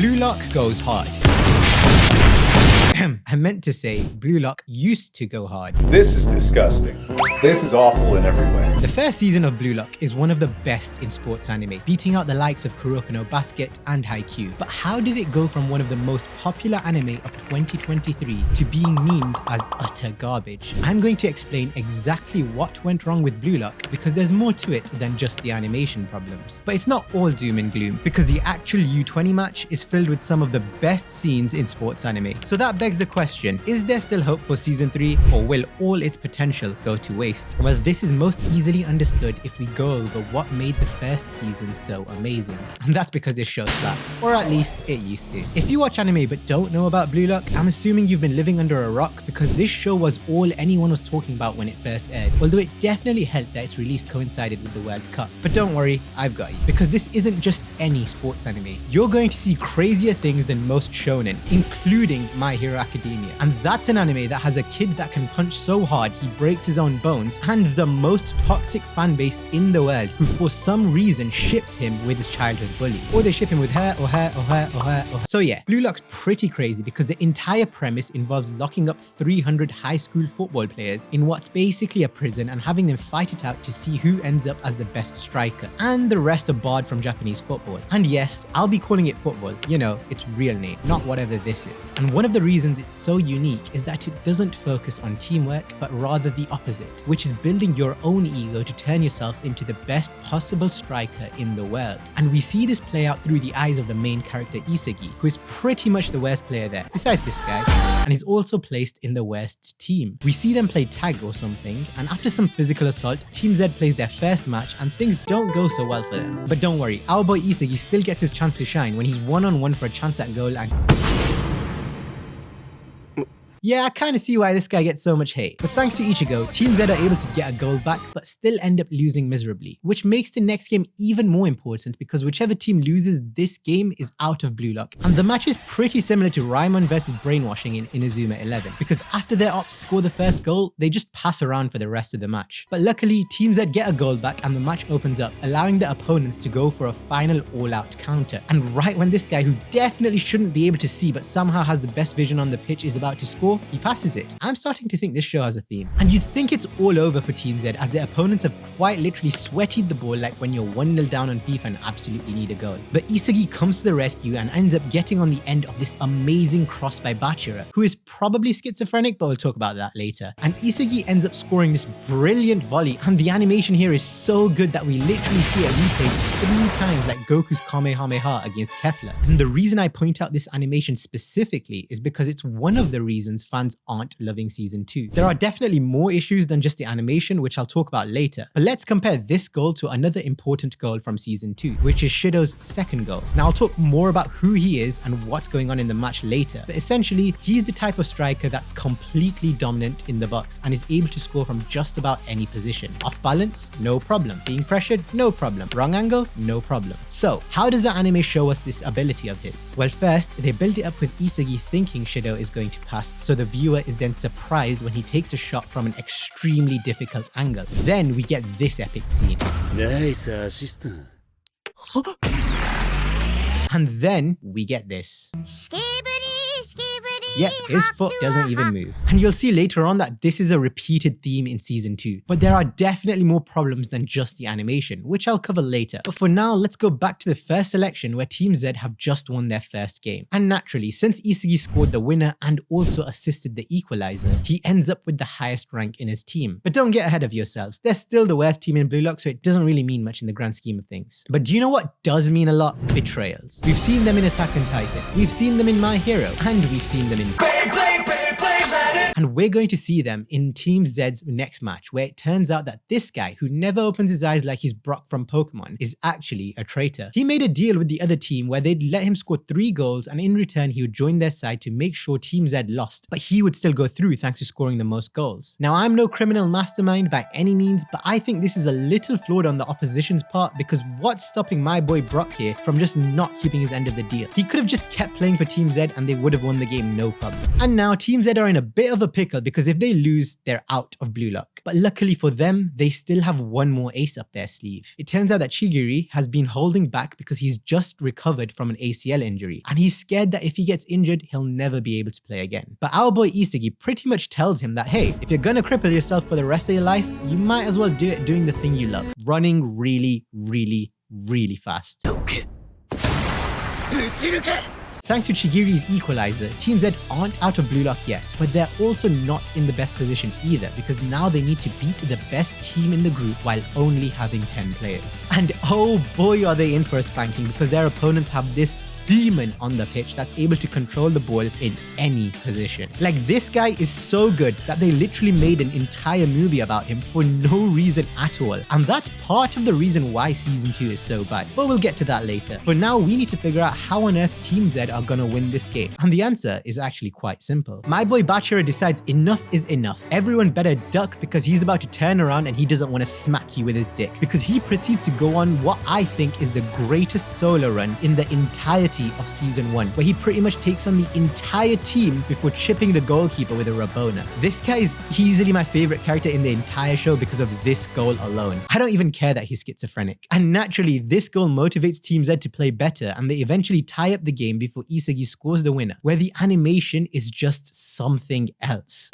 Blue Lock goes hard. I meant to say Blue Lock used to go hard. This is disgusting. This is awful in every way. The first season of Blue Lock is one of the best in sports anime, beating out the likes of Kuroko no Basket and Haikyuu. But how did it go from one of the most popular anime of 2023 to being memed as utter garbage? I'm going to explain exactly what went wrong with Blue Lock, because there's more to it than just the animation problems. But it's not all doom and gloom, because the actual U20 match is filled with some of the best scenes in sports anime. So that begs the question, is there still hope for season 3, or will all its potential go to waste? Well, this is most easily understood if we go over what made the first season so amazing. And that's because this show slaps, or at least it used to. If you watch anime but don't know about Blue Lock, I'm assuming you've been living under a rock, because this show was all anyone was talking about when it first aired, although it definitely helped that its release coincided with the World Cup. But don't worry, I've got you, because this isn't just any sports anime. You're going to see crazier things than most shonen, including My Hero Academia. And that's an anime that has a kid that can punch so hard he breaks his own bones, and the most toxic fan base in the world who for some reason ships him with his childhood bully. Or they ship him with her, or her, or her, or her, or her. So yeah, Blue Lock's pretty crazy because the entire premise involves locking up 300 high school football players in what's basically a prison and having them fight it out to see who ends up as the best striker. And the rest are barred from Japanese football. And yes, I'll be calling it football, you know, its real name, not whatever this is. And one of the reasons it's so unique is that it doesn't focus on teamwork, but rather the opposite, which is building your own ego to turn yourself into the best possible striker in the world. And we see this play out through the eyes of the main character Isagi, who is pretty much the worst player there, besides this guy, and is also placed in the worst team. We see them play tag or something, and after some physical assault, Team Z plays their first match and things don't go so well for them. But don't worry, our boy Isagi still gets his chance to shine when he's one-on-one for a chance at goal and... Yeah, I kind of see why this guy gets so much hate. But thanks to Ichigo, Team Z are able to get a goal back, but still end up losing miserably, which makes the next game even more important because whichever team loses this game is out of Blue Lock. And the match is pretty similar to Raimon versus Brainwashing in Inazuma 11, because after their ops score the first goal, they just pass around for the rest of the match. But luckily, Team Z get a goal back and the match opens up, allowing the opponents to go for a final all-out counter. And right when this guy, who definitely shouldn't be able to see but somehow has the best vision on the pitch, is about to score, he passes it. I'm starting to think this show has a theme. And you'd think it's all over for Team Z, as their opponents have quite literally sweated the ball like when you're 1-0 down on FIFA and absolutely need a goal. But Isagi comes to the rescue and ends up getting on the end of this amazing cross by Bachira, who is probably schizophrenic, but we'll talk about that later. And Isagi ends up scoring this brilliant volley, and the animation here is so good that we literally see it replayed 3 times like Goku's Kamehameha against Kefla. And the reason I point out this animation specifically is because it's one of the reasons fans aren't loving season 2. There are definitely more issues than just the animation, which I'll talk about later, but let's compare this goal to another important goal from season 2, which is Shido's second goal. Now I'll talk more about who he is and what's going on in the match later, but essentially he's the type of striker that's completely dominant in the box and is able to score from just about any position. Off balance? No problem. Being pressured? No problem. Wrong angle? No problem. So how does the anime show us this ability of his? Well, first they build it up with Isagi thinking Shido is going to pass, so the viewer is then surprised when he takes a shot from an extremely difficult angle. Then we get this epic scene. Nice assistant. And then we get this. Yep, his foot doesn't even move. And you'll see later on that this is a repeated theme in season 2. But there are definitely more problems than just the animation, which I'll cover later. But for now, let's go back to the first selection where Team Z have just won their first game. And naturally, since Isagi scored the winner and also assisted the equalizer, he ends up with the highest rank in his team. But don't get ahead of yourselves. They're still the worst team in Blue Lock, so it doesn't really mean much in the grand scheme of things. But do you know what does mean a lot? Betrayals. We've seen them in Attack on Titan. We've seen them in My Hero. And we've seen them in... And we're going to see them in Team Z's next match, where it turns out that this guy, who never opens his eyes like he's Brock from Pokemon, is actually a traitor. He made a deal with the other team where they'd let him score 3 goals, and in return he would join their side to make sure Team Z lost, but he would still go through thanks to scoring the most goals. Now, I'm no criminal mastermind by any means, but I think this is a little flawed on the opposition's part, because what's stopping my boy Brock here from just not keeping his end of the deal? He could have just kept playing for Team Z and they would have won the game no problem. And now Team Z are in a bit bit of a pickle because if they lose, they're out of Blue Lock. But luckily for them, they still have one more ace up their sleeve. It turns out that Chigiri has been holding back because he's just recovered from an ACL injury, and he's scared that if he gets injured, he'll never be able to play again. But our boy Isagi pretty much tells him that, hey, if you're gonna cripple yourself for the rest of your life, you might as well do it doing the thing you love, running really, really, really fast. Thanks to Chigiri's equalizer, Team Z aren't out of Blue Lock yet, but they're also not in the best position either because now they need to beat the best team in the group while only having 10 players. And oh boy are they in for a spanking because their opponents have this demon on the pitch that's able to control the ball in any position. Like, this guy is so good that they literally made an entire movie about him for no reason at all. And that's part of the reason why season 2 is so bad. But we'll get to that later. For now, we need to figure out how on earth Team Z are gonna win this game. And the answer is actually quite simple. My boy Bachira decides enough is enough. Everyone better duck because he's about to turn around and he doesn't want to smack you with his dick. Because he proceeds to go on what I think is the greatest solo run in the entirety of season 1, where he pretty much takes on the entire team before chipping the goalkeeper with a Rabona. This guy is easily my favorite character in the entire show because of this goal alone. I don't even care that he's schizophrenic. And naturally, this goal motivates Team Z to play better, and they eventually tie up the game before Isagi scores the winner, where the animation is just something else.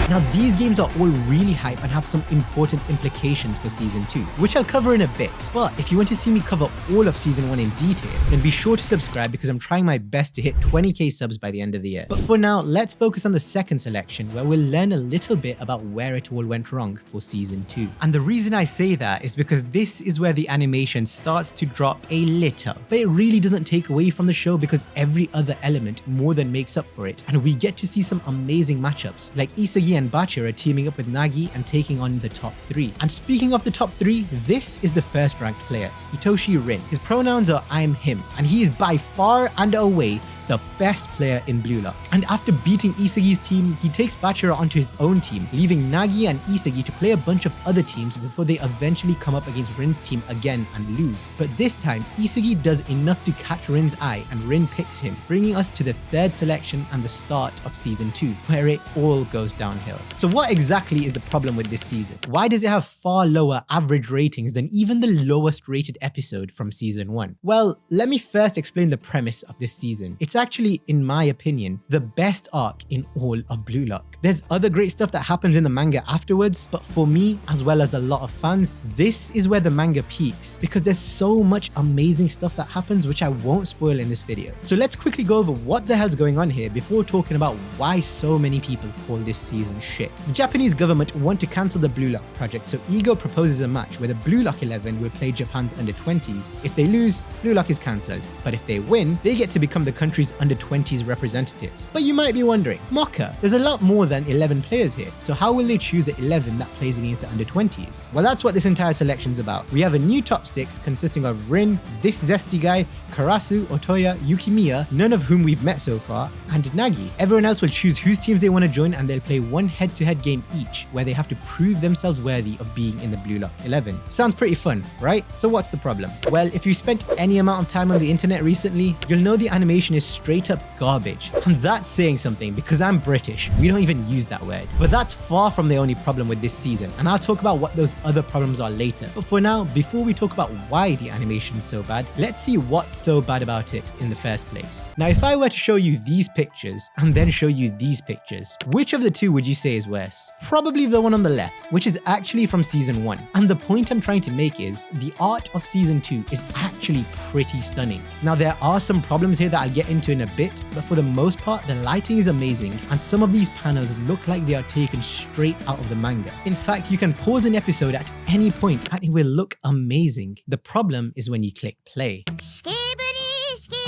Now, these games are all really hype and have some important implications for Season 2, which I'll cover in a bit. But if you want to see me cover all of Season 1 in detail, then be sure to subscribe because I'm trying my best to hit 20k subs by the end of the year. But for now, let's focus on the second selection, where we'll learn a little bit about where it all went wrong for Season 2. And the reason I say that is because this is where the animation starts to drop a little. But it really doesn't take away from the show because every other element more than makes up for it. And we get to see some amazing matchups, like Isagi and Bachira teaming up with Nagi and taking on the top 3. And speaking of the top 3, this is the first ranked player, Hitoshi Rin. His pronouns are I'm him, and he is by far and away the best player in Blue Lock. And after beating Isagi's team, he takes Bachira onto his own team, leaving Nagi and Isagi to play a bunch of other teams before they eventually come up against Rin's team again and lose. But this time, Isagi does enough to catch Rin's eye and Rin picks him, bringing us to the third selection and the start of Season 2, where it all goes downhill. So what exactly is the problem with this season? Why does it have far lower average ratings than even the lowest rated episode from Season 1? Well, let me first explain the premise of this season. It's actually, in my opinion, the best arc in all of Blue Lock. There's other great stuff that happens in the manga afterwards, but for me, as well as a lot of fans, this is where the manga peaks because there's so much amazing stuff that happens which I won't spoil in this video. So let's quickly go over what the hell's going on here before talking about why so many people call this season shit. The Japanese government want to cancel the Blue Lock project, so Ego proposes a match where the Blue Lock 11 will play Japan's under-20s. If they lose, Blue Lock is cancelled, but if they win, they get to become the country's under-20s representatives. But you might be wondering, Mokka, there's a lot more than 11 players here, so how will they choose the 11 that plays against the under-20s? Well, that's what this entire selection's about. We have a new top 6 consisting of Rin, this zesty guy, Karasu, Otoya, Yukimiya, none of whom we've met so far, and Nagi. Everyone else will choose whose teams they want to join and they'll play one head-to-head game each, where they have to prove themselves worthy of being in the Blue Lock 11. Sounds pretty fun, right? So what's the problem? Well, if you spent any amount of time on the internet recently, you'll know the animation is straight up garbage. And that's saying something because I'm British. We don't even use that word. But that's far from the only problem with this season, and I'll talk about what those other problems are later. But for now, before we talk about why the animation is so bad, let's see what's so bad about it in the first place. Now, if I were to show you these pictures and then show you these pictures, which of the two would you say is worse? Probably the one on the left, which is actually from Season 1. And the point I'm trying to make is the art of Season 2 is actually pretty stunning. Now, there are some problems here that I'll get into in a bit, but for the most part, the lighting is amazing and some of these panels look like they are taken straight out of the manga. In fact, you can pause an episode at any point and it will look amazing. The problem is when you click play.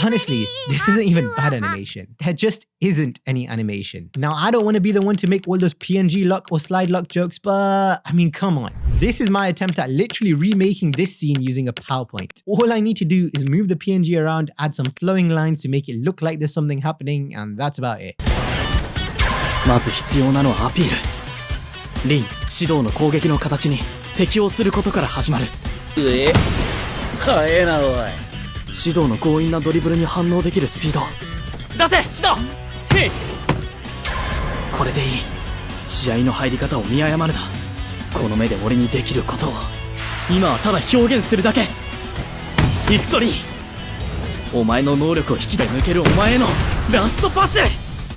Honestly, this isn't even bad animation. There just isn't any animation. Now, I don't want to be the one to make all those PNG lock or slide lock jokes, but I mean, come on. This is my attempt at literally remaking this scene using a PowerPoint. All I need to do is move the PNG around, add some flowing lines to make it look like there's something happening, and that's about it. まず必要なのはアピール。リン、指導の攻撃の形に適応することから始まる。早えなおい。指導の強引なドリブルに反応できるスピード。出せ指導。へい。これでいい。試合の入り方を見誤るな。この目で俺にできることを今はただ表現するだけ。行くぞリー。お前の能力を引きで抜けるお前へのラストパス。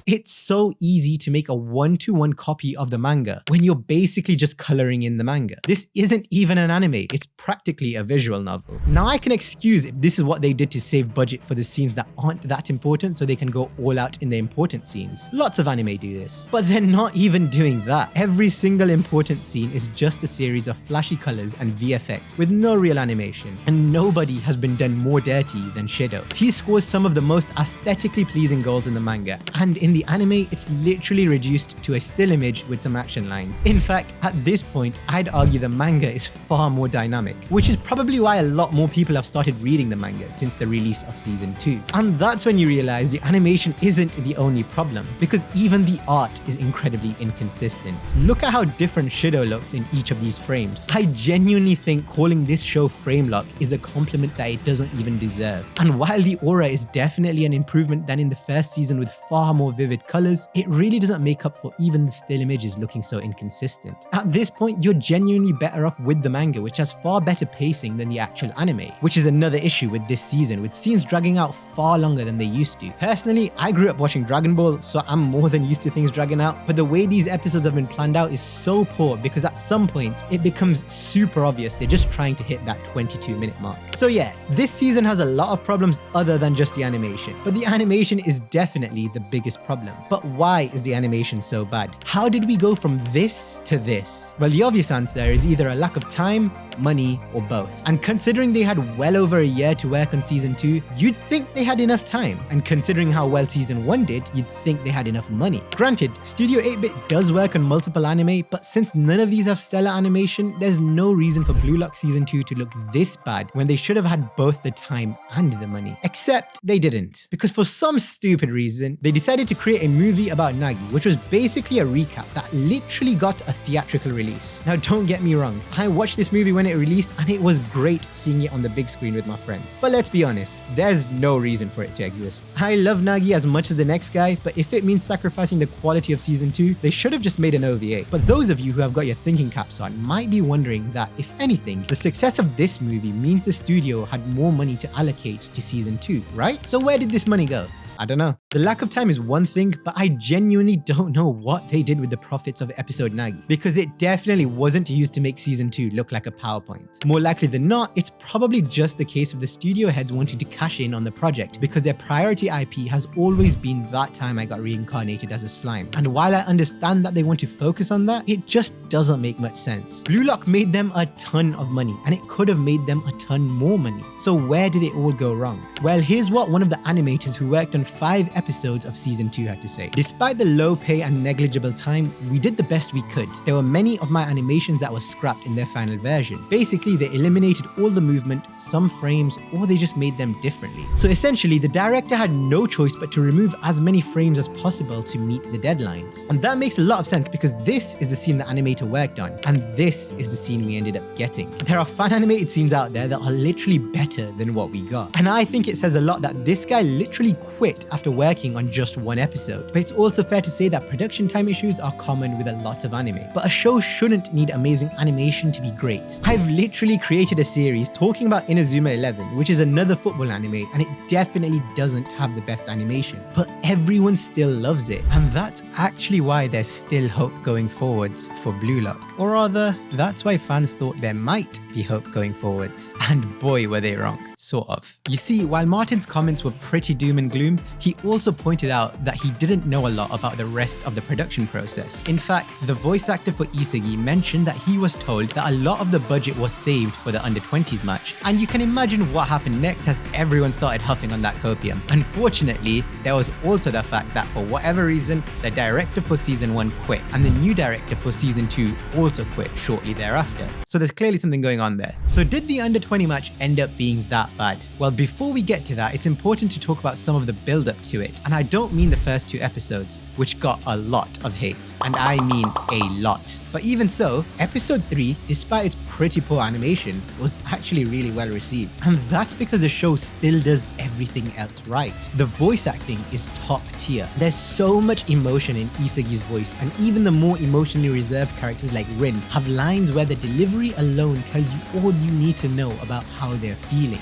It's so easy to make a one-to-one copy of the manga when you're basically just coloring in the manga. This isn't even an anime, it's practically a visual novel. Now I can excuse if this is what they did to save budget for the scenes that aren't that important so they can go all out in the important scenes. Lots of anime do this. But they're not even doing that. Every single important scene is just a series of flashy colors and VFX with no real animation. And nobody has been done more dirty than Shido. He scores some of the most aesthetically pleasing goals in the manga, and in the anime, it's literally reduced to a still image with some action lines. In fact, at this point, I'd argue the manga is far more dynamic, which is probably why a lot more people have started reading the manga since the release of season 2. And that's when you realize the animation isn't the only problem, because even the art is incredibly inconsistent. Look at how different Shido looks in each of these frames. I genuinely think calling this show frame lock is a compliment that it doesn't even deserve. And while the aura is definitely an improvement than in the first season with far more vivid colors, it really doesn't make up for even the still images looking so inconsistent. At this point, you're genuinely better off with the manga, which has far better pacing than the actual anime, which is another issue with this season, with scenes dragging out far longer than they used to. Personally, I grew up watching Dragon Ball, so I'm more than used to things dragging out, but the way these episodes have been planned out is so poor because at some points, it becomes super obvious they're just trying to hit that 22-minute mark. So yeah, this season has a lot of problems other than just the animation, but the animation is definitely the biggest problem. But why is the animation so bad? How did we go from this to this? Well, the obvious answer is either a lack of time, money, or both. And considering they had well over a year to work on season 2, you'd think they had enough time. And considering how well season 1 did, you'd think they had enough money. Granted, Studio 8-Bit does work on multiple anime, but since none of these have stellar animation, there's no reason for Blue Lock season 2 to look this bad when they should have had both the time and the money. Except they didn't. Because for some stupid reason, they decided to create a movie about Nagi, which was basically a recap that literally got a theatrical release. Now don't get me wrong, I watched this movie when it released and it was great seeing it on the big screen with my friends. But let's be honest, there's no reason for it to exist. I love Nagi as much as the next guy, but if it means sacrificing the quality of season 2, they should have just made an OVA. But those of you who have got your thinking caps on might be wondering that, if anything, the success of this movie means the studio had more money to allocate to season 2, right? So where did this money go? I don't know. The lack of time is one thing, but I genuinely don't know what they did with the profits of episode Nagi, because it definitely wasn't used to make season 2 look like a PowerPoint. More likely than not, it's probably just the case of the studio heads wanting to cash in on the project, because their priority IP has always been That Time I Got Reincarnated as a Slime. And while I understand that they want to focus on that, it just doesn't make much sense. Blue Lock made them a ton of money, and it could have made them a ton more money. So where did it all go wrong? Well, here's what one of the animators who worked on 5 episodes of season 2 had to say. Despite the low pay and negligible time, we did the best we could. There were many of my animations that were scrapped in their final version. Basically, they eliminated all the movement, some frames, or they just made them differently. So essentially, the director had no choice but to remove as many frames as possible to meet the deadlines. And that makes a lot of sense because this is the scene the animator worked on, and this is the scene we ended up getting. There are fan animated scenes out there that are literally better than what we got. And I think it says a lot that this guy literally quit after working on just one episode. But it's also fair to say that production time issues are common with a lot of anime. But a show shouldn't need amazing animation to be great. I've literally created a series talking about Inazuma 11, which is another football anime, and it definitely doesn't have the best animation. But everyone still loves it. And that's actually why there's still hope going forwards for Blue Lock. Or rather, that's why fans thought there might be hope going forwards. And boy, were they wrong. Sort of. You see, while Martin's comments were pretty doom and gloom, he also pointed out that he didn't know a lot about the rest of the production process. In fact, the voice actor for Isagi mentioned that he was told that a lot of the budget was saved for the under-20s match, and you can imagine what happened next as everyone started huffing on that copium. Unfortunately, there was also the fact that for whatever reason, the director for season 1 quit, and the new director for season 2 also quit shortly thereafter. So there's clearly something going going on there. So did the under 20 match end up being that bad? Well, before we get to that, it's important to talk about some of the build up to it. And I don't mean the first 2 episodes, which got a lot of hate. And I mean a lot. But even so, episode 3, despite its pretty poor animation, was actually really well received. And that's because the show still does everything else right. The voice acting is top tier. There's so much emotion in Isagi's voice, and even the more emotionally reserved characters like Rin have lines where the delivery alone tells you all you need to know about how they're feeling.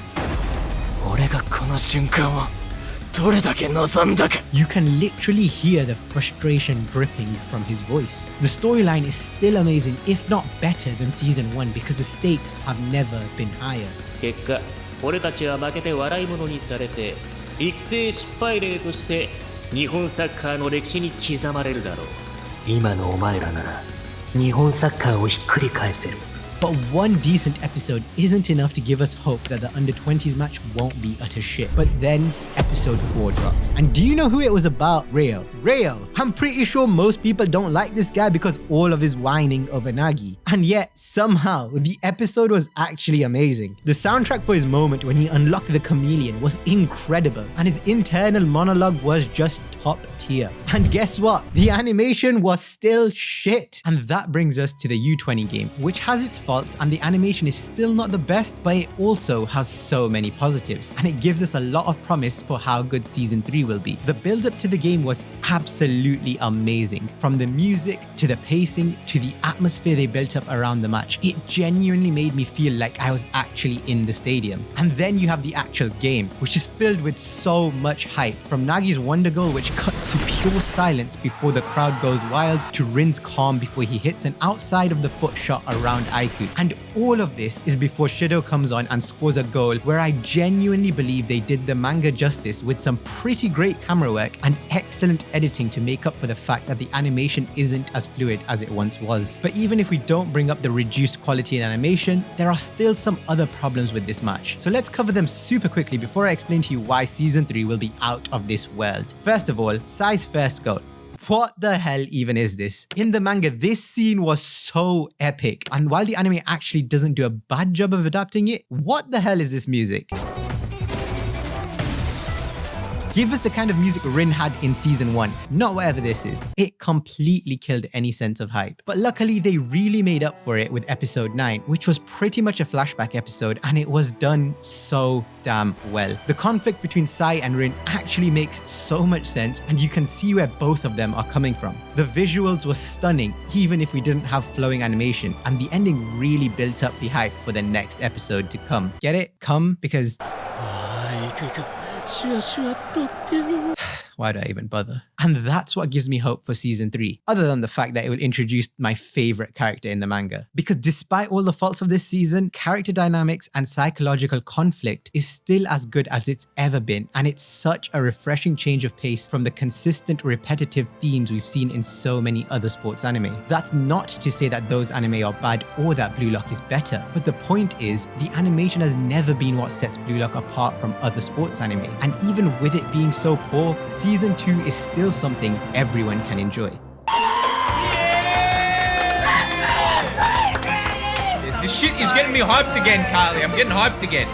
You can literally hear the frustration dripping from his voice. The storyline is still amazing, if not better than season 1, because the stakes have never been higher. 結果、俺たちは負けて笑い物にされて、育成失敗例として日本サッカーの歴史に刻まれるだろう。今のお前らなら日本サッカーをひっくり返せる。 But one decent episode isn't enough to give us hope that the under-20s match won't be utter shit. But then, episode 4 dropped. And do you know who it was about? Reo. I'm pretty sure most people don't like this guy because all of his whining over Nagi. And yet, somehow, the episode was actually amazing. The soundtrack for his moment when he unlocked the chameleon was incredible. And his internal monologue was just top tier. And guess what? The animation was still shit. And that brings us to the U20 game, which has its faults and the animation is still not the best, but it also has so many positives. And it gives us a lot of promise for how good season 3 will be. The build up to the game was absolutely amazing. From the music, to the pacing, to the atmosphere they built up around the match. It genuinely made me feel like I was actually in the stadium. And then you have the actual game, which is filled with so much hype. From Nagi's wonder goal, which cuts to pure silence before the crowd goes wild, to Rin's calm before he hits an outside of the foot shot around Aiku. And all of this is before Shido comes on and scores a goal where I genuinely believe they did the manga justice with some pretty great camera work and excellent editing to make up for the fact that the animation isn't as fluid as it once was. But even if we don't bring up the reduced quality in animation, there are still some other problems with this match. So let's cover them super quickly before I explain to you why season 3 will be out of this world. First of all, Sai's first goal. What the hell even is this? In the manga, this scene was so epic. And while the anime actually doesn't do a bad job of adapting it, what the hell is this music? Give us the kind of music Rin had in season 1, not whatever this is. It completely killed any sense of hype. But luckily, they really made up for it with episode 9, which was pretty much a flashback episode, and it was done so damn well. The conflict between Sai and Rin actually makes so much sense, and you can see where both of them are coming from. The visuals were stunning, even if we didn't have flowing animation, and the ending really built up the hype for the next episode to come. Get it? Come? Because... why do I even bother? And that's what gives me hope for season 3, other than the fact that it will introduce my favorite character in the manga. Because despite all the faults of this season, character dynamics and psychological conflict is still as good as it's ever been, and it's such a refreshing change of pace from the consistent repetitive themes we've seen in so many other sports anime. That's not to say that those anime are bad or that Blue Lock is better, but the point is, the animation has never been what sets Blue Lock apart from other sports anime, and even with it being so poor, season 2 is still something everyone can enjoy. This shit is getting me hyped again, Carly. I'm getting hyped again.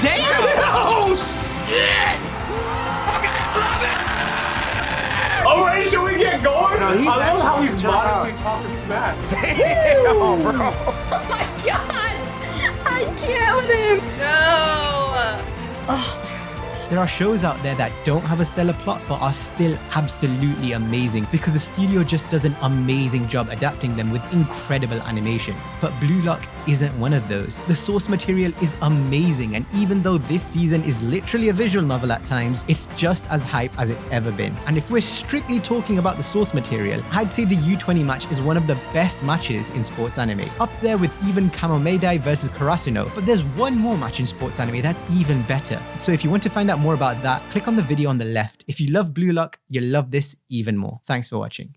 Damn! Oh, shit! Alright, should we get going? No, I love how he's modestly talking smash. Damn, bro. Oh my god! I can't with him! No! Oh. There are shows out there that don't have a stellar plot but are still absolutely amazing because the studio just does an amazing job adapting them with incredible animation. But Blue Lock isn't one of those. The source material is amazing, and even though this season is literally a visual novel at times, it's just as hype as it's ever been. And if we're strictly talking about the source material, I'd say the U20 match is one of the best matches in sports anime, up there with even Kamomedai versus Karasuno. But there's one more match in sports anime that's even better. So if you want to find out more about that, click on the video on the left. If you love Blue Lock, you'll love this even more. Thanks for watching.